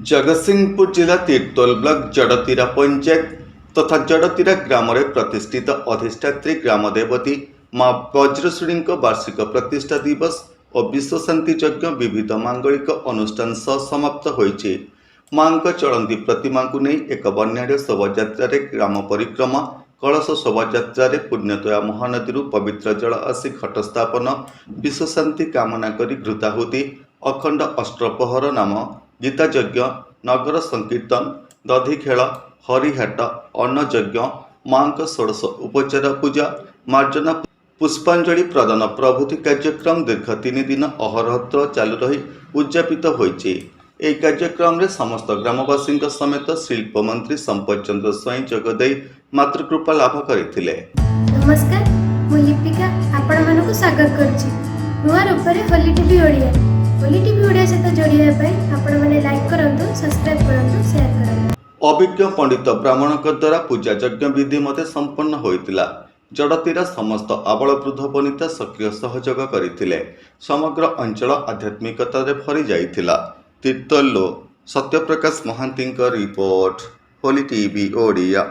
जगतसिंहपुर जिला तीर्तोल ब्लॉक जड़तीरा पंचायत तथा जड़तीरा ग्राम प्रतिष्ठित अधिष्ठात्री ग्राम देवती माँ वज्रश्री वार्षिक प्रतिष्ठा दिवस और विश्व शांति यज्ञ विविध मांगलिक अनुष्ठान सह समाप्त होइछि। माँ चलती प्रतिमा को नहीं एक वर्णाढ़ शोभायात्रा ग्राम परिक्रमा कलश शोभायात्रा पुण्यतोया महानदी पवित्र जल आसी घट स्थापन विश्व शांति कामना करी घृताहुति अखंड अष्टप्रहर नाम गीता यज्ञ नगर संकीर्तन दधी खेल हरिहाट अन्नयज्ञ माँ षोडश उपचार पूजा मार्जना पुष्पांजलि प्रदान प्रभृति कार्यक्रम दीर्घ 3 दिन अहरहत्र चालू रही उद्यापित होइछि। एही कार्यक्रम रे समस्त ग्रामवासी समेत शिल्प मंत्री संपत चंद्र स्वाई जोगदे मातृकृपा लाभ करथिले। नमस्कार, मु लिपिका आपण मानको स्वागत करछि नुआ रूपरे होली टीवी ओडिया। होली टीवी ओडिया सहित जोड़िया पाई आपण माने लाइक करंतु, सब्सक्राइब करंतु, शेयर करंतु। अभिज्ञ पंडित ब्राह्मणक द्वारा पूजा यज्ञ विधि मते संपन्न होइतिला। जड़तीरा समस्त आबल वृद्ध वनिता सक्रिय सहयोग करथिले। समग्र अंचल आध्यात्मिकता रे भरी जाइतिला। तीर्तोल सत्यप्रकाश महांती रिपोर्ट, होली टीवी ओडिया।